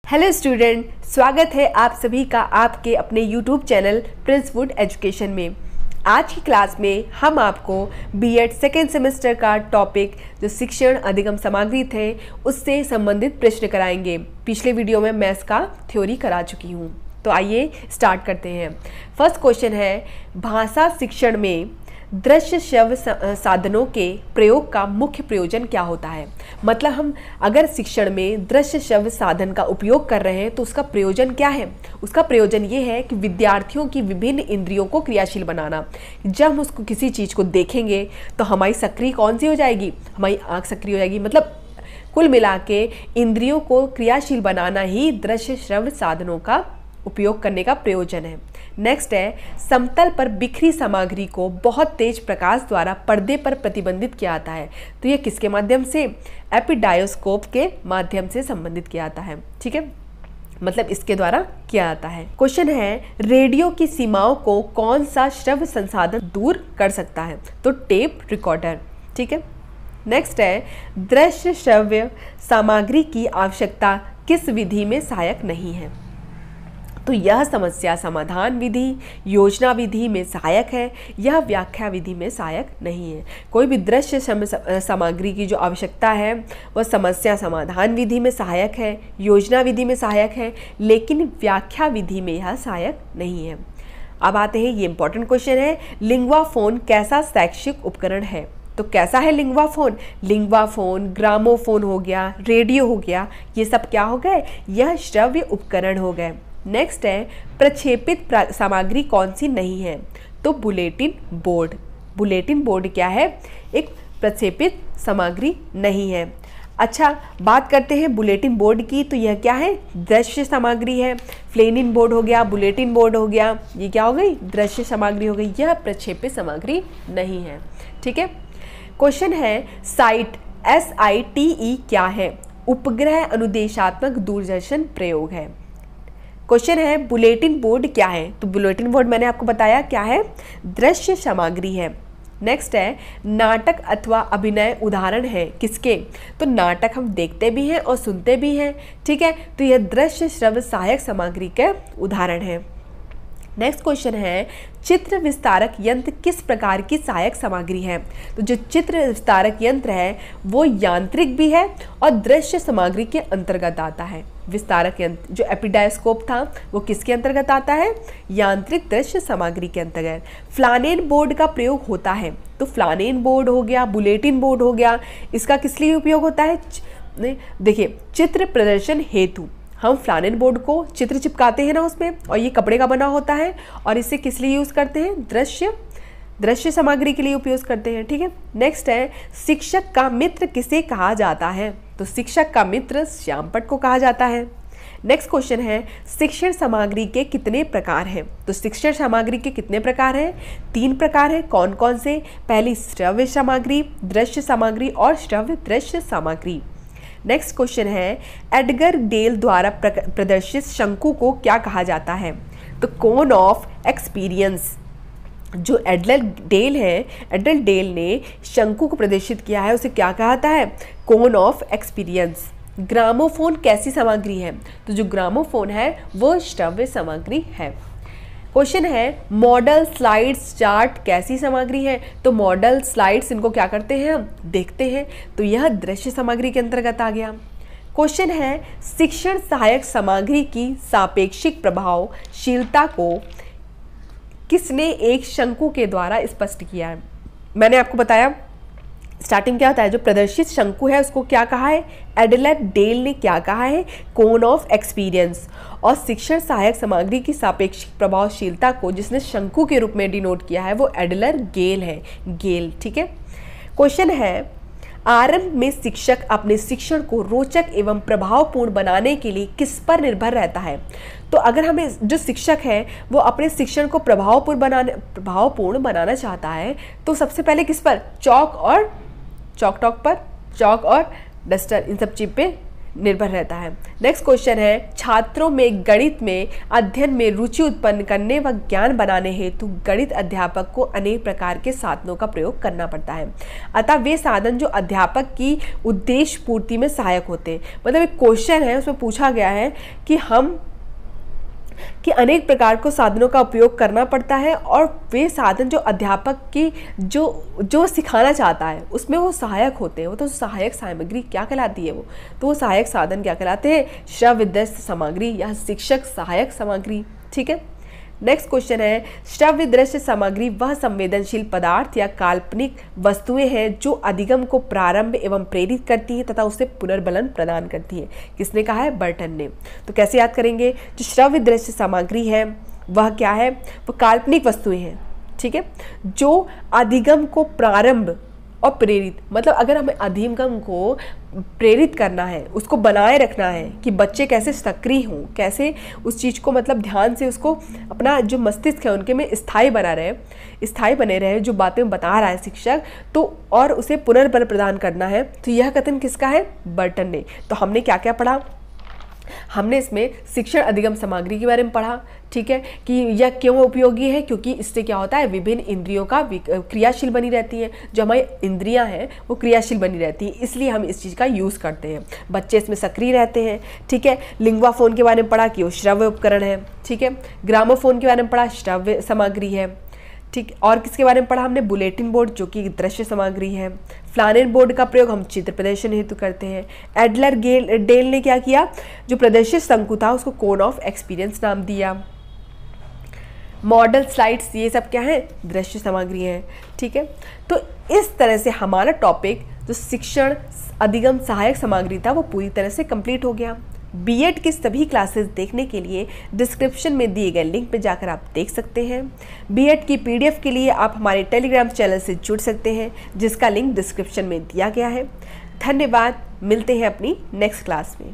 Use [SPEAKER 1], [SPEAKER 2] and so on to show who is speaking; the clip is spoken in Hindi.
[SPEAKER 1] हेलो स्टूडेंट, स्वागत है आप सभी का आपके अपने YouTube channel Prince would education में। आज की क्लास में हम आपको बीएड सेकेंड सेमेस्टर का टॉपिक जो शिक्षण अधिगम सामग्री थे उससे संबंधित प्रश्न कराएंगे। पिछले वीडियो में मैं इसका थ्योरी करा चुकी हूँ, तो आइए स्टार्ट करते हैं। फर्स्ट क्वेश्चन है, भाषा शिक्षण में दृश्य श्रव्य साधनों के प्रयोग का मुख्य प्रयोजन क्या होता है। मतलब हम अगर शिक्षण में दृश्य श्रव्य साधन का उपयोग कर रहे हैं तो उसका प्रयोजन क्या है। उसका प्रयोजन ये है कि विद्यार्थियों की विभिन्न इंद्रियों को क्रियाशील बनाना। जब हम उसको किसी चीज़ को देखेंगे तो हमारी सक्रिय कौन सी हो जाएगी, हमारी आँख सक्रिय हो जाएगी। मतलब कुल मिला के इंद्रियों को क्रियाशील बनाना ही दृश्य श्रव्य साधनों का उपयोग करने का प्रयोजन है। नेक्स्ट है, समतल पर बिखरी सामग्री को बहुत तेज प्रकाश द्वारा पर्दे पर प्रतिबंधित किया जाता है। तो यह किसके माध्यम से, एपिडायोस्कोप के माध्यम से संबंधित किया जाता है। ठीक है, मतलब इसके द्वारा किया जाता है। क्वेश्चन है, रेडियो की सीमाओं को कौन सा श्रव्य संसाधन दूर कर सकता है। तो टेप रिकॉर्डर। ठीक है, नेक्स्ट है, दृश्य श्रव्य सामग्री की आवश्यकता किस विधि में सहायक नहीं है। तो यह समस्या समाधान विधि, योजना विधि में सहायक है, यह व्याख्या विधि में सहायक नहीं है। कोई भी दृश्य सामग्री की जो आवश्यकता है वह समस्या समाधान विधि में सहायक है, योजना विधि में सहायक है, लेकिन व्याख्या विधि में यह सहायक नहीं है। अब आते हैं, ये इंपॉर्टेंट क्वेश्चन है, लिंग्वाफोन कैसा शैक्षिक उपकरण है। तो कैसा है लिंग्वाफोन। लिंग्वाफोन, ग्रामोफोन हो गया, रेडियो हो गया, ये सब क्या हो गए, यह श्रव्य उपकरण हो गए। नेक्स्ट है, प्रक्षेपित सामग्री कौन सी नहीं है। तो बुलेटिन बोर्ड। बुलेटिन बोर्ड क्या है, एक प्रक्षेपित सामग्री नहीं है। अच्छा, बात करते हैं बुलेटिन बोर्ड की। तो यह क्या है, दृश्य सामग्री है। फ्लेनिन बोर्ड हो गया, बुलेटिन बोर्ड हो गया, ये क्या हो गई, दृश्य सामग्री हो गई, यह प्रक्षेपित सामग्री नहीं है। ठीक है, क्वेश्चन है, साइट SITE क्या है। उपग्रह अनुदेशात्मक दूरदर्शन प्रयोग है। क्वेश्चन है, बुलेटिन बोर्ड क्या है। तो बुलेटिन बोर्ड मैंने आपको बताया क्या है, दृश्य सामग्री है। नेक्स्ट है, नाटक अथवा अभिनय उदाहरण है किसके। तो नाटक हम देखते भी हैं और सुनते भी हैं। ठीक है, तो यह दृश्य श्रव्य सहायक सामग्री के उदाहरण है। नेक्स्ट क्वेश्चन है, चित्र विस्तारक यंत्र किस प्रकार की सहायक सामग्री है। तो जो चित्र विस्तारक यंत्र है वो यांत्रिक भी है और दृश्य सामग्री के अंतर्गत आता है। विस्तारक यंत्र जो एपिडायोस्कोप था वो किसके अंतर्गत आता है, यांत्रिक दृश्य सामग्री के अंतर्गत। फ्लानेन बोर्ड का प्रयोग होता है। तो फ्लानेन बोर्ड हो गया, बुलेटिन बोर्ड हो गया, इसका किस लिए उपयोग होता है। देखिए, चित्र प्रदर्शन हेतु हम फ्लानेन बोर्ड को चित्र चिपकाते हैं ना उसमें, और ये कपड़े का बना होता है, और इसे किस लिए यूज़ करते हैं, दृश्य सामग्री के लिए उपयोग करते हैं। ठीक है, नेक्स्ट है, शिक्षक का मित्र किसे कहा जाता है। तो शिक्षक का मित्र श्यामपट्ट को कहा जाता है। नेक्स्ट क्वेश्चन है, शिक्षण सामग्री के कितने प्रकार हैं। तो शिक्षण सामग्री के कितने प्रकार हैं, 3 प्रकार हैं। कौन कौन से, पहली श्रव्य सामग्री, दृश्य सामग्री और श्रव्य दृश्य सामग्री। नेक्स्ट क्वेश्चन है, एडगर डेल द्वारा प्रदर्शित शंकु को क्या कहा जाता है। तो कोन ऑफ एक्सपीरियंस। जो एडलर डेल ने शंकु को प्रदर्शित किया है उसे क्या कहता है, कोन ऑफ एक्सपीरियंस। ग्रामोफोन कैसी सामग्री है। तो जो ग्रामोफोन है वो श्रव्य सामग्री है। क्वेश्चन है, मॉडल स्लाइड्स चार्ट कैसी सामग्री है। तो मॉडल स्लाइड्स इनको क्या करते हैं, हम देखते हैं, तो यह दृश्य सामग्री के अंतर्गत आ गया। क्वेश्चन है, शिक्षण सहायक सामग्री की सापेक्षिक प्रभावशीलता को किसने एक शंकु के द्वारा स्पष्ट किया है। मैंने आपको बताया स्टार्टिंग क्या होता है, जो प्रदर्शित शंकु है उसको क्या कहा है, एडलर डेल ने क्या कहा है, कोन ऑफ एक्सपीरियंस। और शिक्षण सहायक सामग्री की सापेक्षिक प्रभावशीलता को जिसने शंकु के रूप में डिनोट किया है वो एडलर गेल है, गेल। ठीक है, क्वेश्चन है, आरंभ में शिक्षक अपने शिक्षण को रोचक एवं प्रभावपूर्ण बनाने के लिए किस पर निर्भर रहता है। तो अगर हमें जो शिक्षक है वो अपने शिक्षण को प्रभावपूर्ण बनाना चाहता है तो सबसे पहले किस पर, चॉक और डस्टर इन सब चीज़ पे निर्भर रहता है। नेक्स्ट क्वेश्चन है, छात्रों में गणित में अध्ययन में रुचि उत्पन्न करने व ज्ञान बनाने हेतु गणित अध्यापक को अनेक प्रकार के साधनों का प्रयोग करना पड़ता है, अतः वे साधन जो अध्यापक की उद्देश्य पूर्ति में सहायक होते हैं। मतलब एक क्वेश्चन है, उसमें पूछा गया है कि अनेक प्रकार को साधनों का उपयोग करना पड़ता है और वे साधन जो अध्यापक की जो सिखाना चाहता है उसमें वो सहायक होते हैं। वो तो सहायक सामग्री क्या कहलाती है, वो सहायक साधन क्या कहलाते हैं, श्रव्य दृश्य सामग्री या शिक्षक सहायक सामग्री। ठीक है। नेक्स्ट क्वेश्चन है, श्रव्य दृश्य सामग्री वह संवेदनशील पदार्थ या काल्पनिक वस्तुएं हैं जो अधिगम को प्रारंभ एवं प्रेरित करती हैं तथा उसे पुनर्बलन प्रदान करती हैं। किसने कहा है, बर्टन ने। तो कैसे याद करेंगे, जो श्रव्य दृश्य सामग्री है वह क्या है, वह काल्पनिक वस्तुएं हैं। ठीक है, जो अधिगम को प्रारंभ और प्रेरित, मतलब अगर हमें अधिगम को प्रेरित करना है, उसको बनाए रखना है कि बच्चे कैसे सक्रिय हों, कैसे उस चीज़ को मतलब ध्यान से उसको अपना जो मस्तिष्क है उनके में स्थायी बने रहे जो बातें बता रहा है शिक्षक, तो और उसे पुनर्बल प्रदान करना है। तो यह कथन किसका है, बर्टन ने। तो हमने क्या क्या पढ़ा, हमने इसमें शिक्षण अधिगम सामग्री के बारे में पढ़ा। ठीक है, कि यह क्यों उपयोगी है, क्योंकि इससे क्या होता है, विभिन्न इंद्रियों का क्रियाशील बनी रहती है। जो हमारी इंद्रियां हैं वो क्रियाशील बनी रहती है, इसलिए हम इस चीज़ का यूज़ करते हैं, बच्चे इसमें सक्रिय रहते हैं। ठीक है, लिंग्वाफोन के बारे में पढ़ा कि वो श्रव्य उपकरण है। ठीक है, ग्रामोफोन के बारे में पढ़ा, श्रव्य सामग्री है। ठीक, और किसके बारे में पढ़ा हमने, बुलेटिन बोर्ड जो कि दृश्य सामग्री है। फ्लानेल बोर्ड का प्रयोग हम चित्र प्रदर्शन हेतु करते हैं। एडलर डेल ने क्या किया, जो प्रदर्शित शंकु था उसको कोन ऑफ एक्सपीरियंस नाम दिया। मॉडल स्लाइड्स ये सब क्या है, दृश्य सामग्री है। ठीक है, तो इस तरह से हमारा टॉपिक जो शिक्षण अधिगम सहायक सामग्री था वो पूरी तरह से कंप्लीट हो गया। बीएड की सभी क्लासेस देखने के लिए डिस्क्रिप्शन में दिए गए लिंक पे जाकर आप देख सकते हैं। बीएड की पीडीएफ के लिए आप हमारे टेलीग्राम चैनल से जुड़ सकते हैं, जिसका लिंक डिस्क्रिप्शन में दिया गया है। धन्यवाद, मिलते हैं अपनी नेक्स्ट क्लास में।